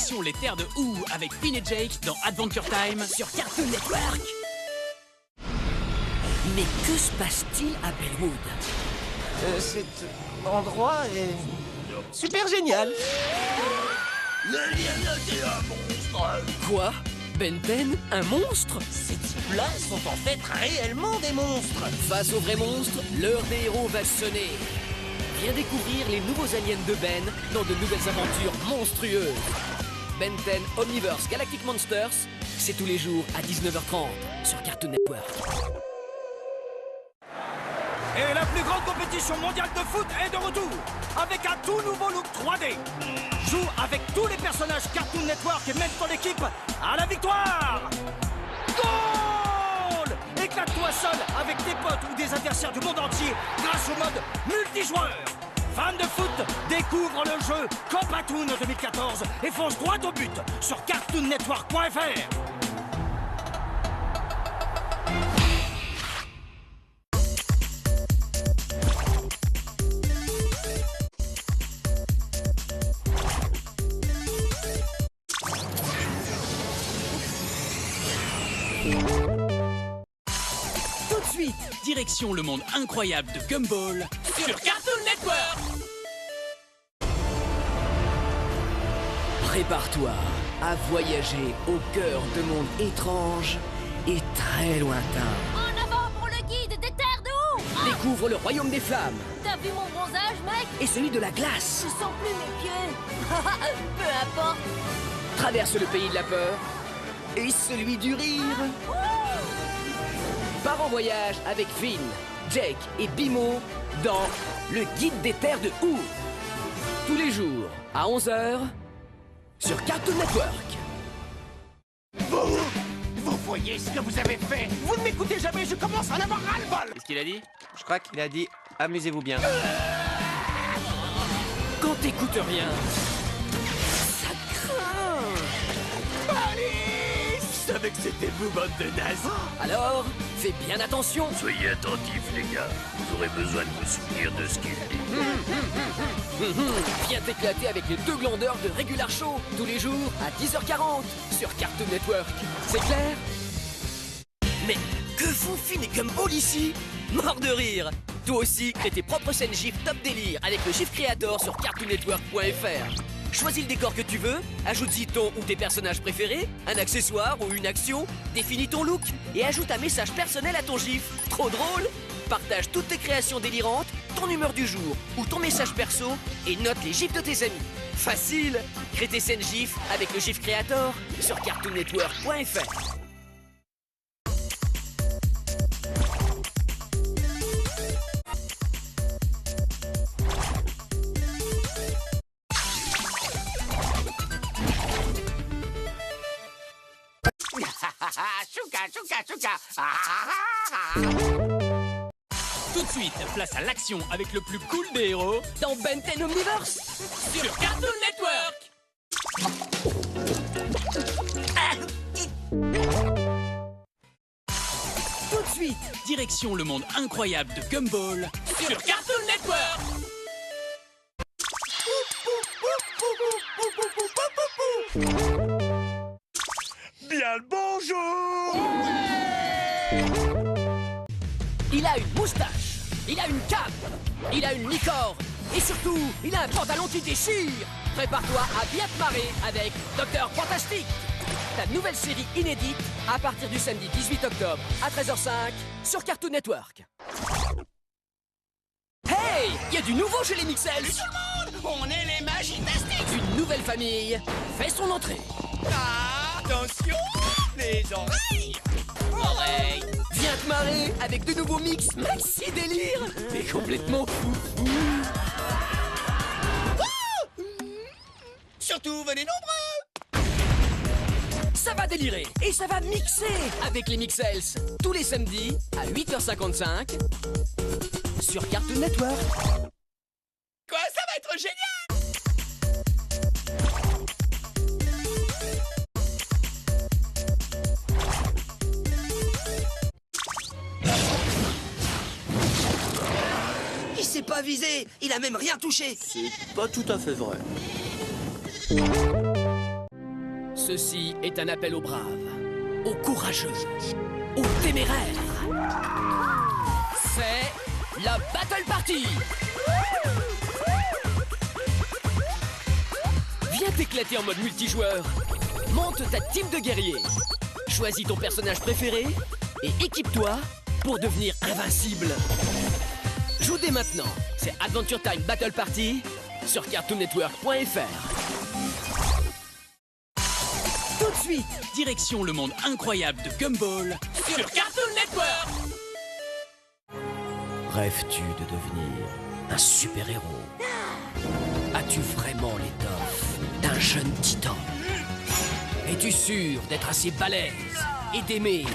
direction les terres de Ooo avec Finn et Jake dans Adventure Time sur Cartoon Network. Mais que se passe-t-il à Bellwood? Cet endroit est super génial. Quoi? Ben 10, un monstre? Ces types-là sont en fait réellement des monstres. Face aux vrais monstres, l'heure des héros va sonner. Viens découvrir les nouveaux aliens de Ben dans de nouvelles aventures monstrueuses. Ben 10 Omniverse Galactic Monsters, c'est tous les jours à 19h30 sur Cartoon Network. Et la plus grande compétition mondiale de foot est de retour, avec un tout nouveau look 3D. Joue avec tous les personnages Cartoon Network et mène ton équipe à la victoire. Goal! Éclate-toi seul avec tes potes ou des adversaires du monde entier grâce au mode multijoueur. Fans de foot, découvre le jeu Compatoon 2014 et fonce droit au but sur cartoonnetwork.fr. Tout de suite, direction le monde incroyable de Gumball sur Cartoon Network. Prépare-toi à voyager au cœur de mondes étranges et très lointains. En avant pour le guide des terres de Ooo! Découvre le royaume des flammes T'as vu mon bronzage, mec? et celui de la glace. Je sens plus mes pieds. Peu importe. Traverse le pays de la peur et celui du rire. Pars en voyage avec Finn, Jake et Bimo dans le guide des terres de Ooo. Tous les jours à 11h sur Cartoon Network. Vous voyez ce que vous avez fait? Vous ne m'écoutez jamais, je commence à en avoir ras-le-bol. Qu'est-ce qu'il a dit? Je crois qu'il a dit amusez-vous bien. Quand t'écoutes rien, ça craint. Police! Je savais que c'était vous, bande de nazes. Alors, fais bien attention. Soyez attentifs, les gars. Vous aurez besoin de vous souvenir de ce qu'il dit. Viens t'éclater avec les deux glandeurs de Regular Show tous les jours à 10h40 sur Cartoon Network. C'est clair? Mais que font Finn et Gumball ici? Mort de rire. Toi aussi, crée tes propres scènes GIF top délire avec le GIF Creator sur cartoonnetwork.fr. Choisis le décor que tu veux, ajoute-y ton ou tes personnages préférés, un accessoire ou une action, définis ton look et ajoute un message personnel à ton GIF. Trop drôle? Partage toutes tes créations délirantes, ton humeur du jour ou ton message perso et note les GIFs de tes amis. Facile! Crée tes scènes GIF avec le GIF Creator sur cartoonnetwork.fr. Chouka, chouka, chouka. Tout de suite, place à l'action avec le plus cool des héros Dans Ben 10 Omniverse sur Cartoon Network. Tout de suite, direction le monde incroyable de Gumball sur Cartoon Network. Bien le bonjour! Il a une moustache, il a une cape, il a une licorne et surtout, il a un pantalon qui déchire. Prépare-toi à bien te marrer avec Docteur Fantastique. Ta nouvelle série inédite à partir du samedi 18 octobre à 13h05 sur Cartoon Network. Hey, il y a du nouveau chez les Mixels. On est les Magitastiques. Une nouvelle famille fait son entrée. Attention, les oreilles. Oreille. Viens te marrer avec de nouveaux mix maxi délire et complètement fou. Surtout, venez nombreux. Ça va délirer et ça va mixer avec les Mixels tous les samedis à 8h55 sur Cartoon Network. Quoi, ça va être génial. Il s'est pas visé, il a même rien touché. C'est pas tout à fait vrai. Ceci est un appel aux braves, aux courageux, aux téméraires. C'est la Battle Party. Viens t'éclater en mode multijoueur. Monte ta team de guerriers. Choisis ton personnage préféré et équipe-toi pour devenir invincible. Joue dès maintenant. C'est Adventure Time Battle Party sur cartoonnetwork.fr. Tout de suite, direction le monde incroyable de Gumball sur Cartoon Network. Rêves-tu de devenir un super-héros? As-tu vraiment l'étoffe d'un jeune titan? Es-tu sûr d'être assez balèze et d'aimer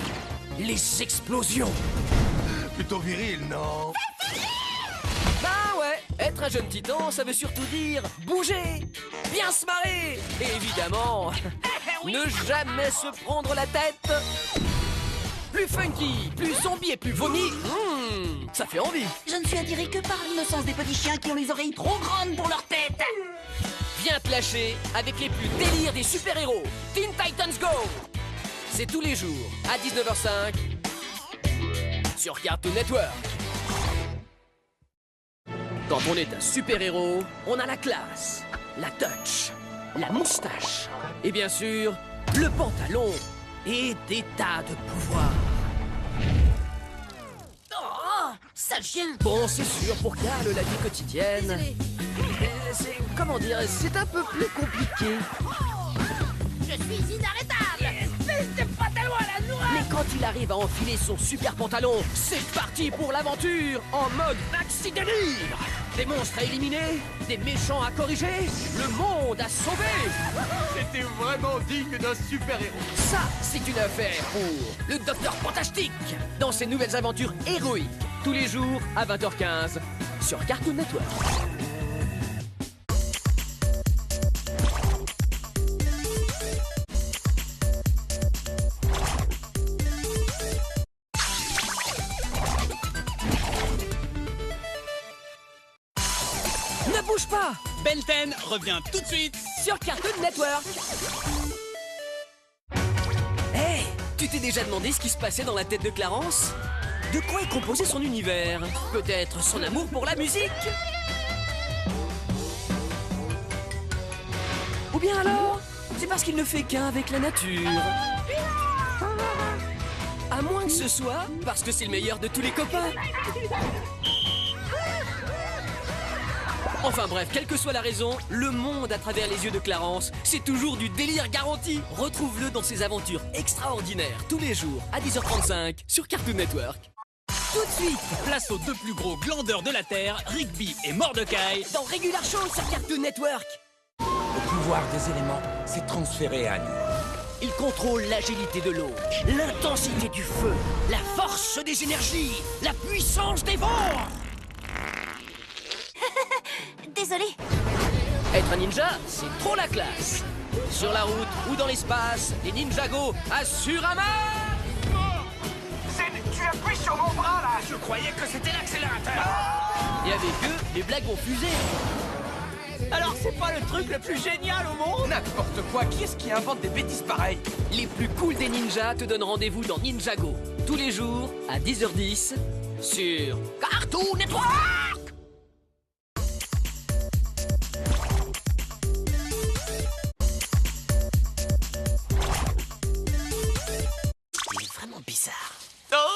les explosions? Plutôt viril, non? Bah ouais, être un jeune titan, ça veut surtout dire bouger, bien se marrer, et évidemment, ne jamais se prendre la tête. Plus funky, plus zombie et plus vomi, ça fait envie. Je ne suis attiré que par l'innocence des petits chiens qui ont les oreilles trop grandes pour leur tête. Viens te lâcher avec les plus délires des super-héros. Teen Titans Go! C'est tous les jours à 19h05 sur Cartoon Network. Quand on est un super-héros, on a la classe, la touch, la moustache et bien sûr, le pantalon et des tas de pouvoirs. Oh, sale chien. Bon, c'est sûr, pour Carl, la vie quotidienne, comment dire, c'est un peu plus compliqué. Je suis inarrêtable. Espèce de pantalon à la noix. Mais quand il arrive à enfiler son super pantalon, c'est parti pour l'aventure en mode maxi délire. Des monstres à éliminer, des méchants à corriger, le monde à sauver. C'était vraiment digne d'un super-héros. Ça, c'est une affaire pour le Docteur Fantastique dans ses nouvelles aventures héroïques, tous les jours à 20h15 sur Cartoon Network. Ne bouge pas! Ben 10 revient tout de suite. Sur Cartoon Network. Hey, tu t'es déjà demandé ce qui se passait dans la tête de Clarence? De quoi est composé son univers? Peut-être son amour pour la musique? Ou bien alors, c'est parce qu'il ne fait qu'un avec la nature? À moins que ce soit parce que c'est le meilleur de tous les copains. Enfin bref, quelle que soit la raison, le monde à travers les yeux de Clarence, c'est toujours du délire garanti. Retrouve-le dans ses aventures extraordinaires tous les jours à 10h35 sur Cartoon Network. Tout de suite, place aux deux plus gros glandeurs de la Terre, Rigby et Mordecai. Dans Regular Show sur Cartoon Network. Le pouvoir des éléments s'est transféré à nous. Il contrôle l'agilité de l'eau, l'intensité du feu, la force des énergies, la puissance des vents. Désolé. Être un ninja, c'est trop la classe. Sur la route ou dans l'espace, les Ninjago assurent un main. Tu appuies sur mon bras, là. Je croyais que c'était l'accélérateur. Et avec eux, les blagues vont fuser. Alors c'est pas le truc le plus génial au monde? N'importe quoi, qui est-ce qui invente des bêtises pareilles? Les plus cool des ninjas te donnent rendez-vous dans Ninjago, tous les jours à 10h10 sur Cartoon Network. Il est vraiment bizarre. Oh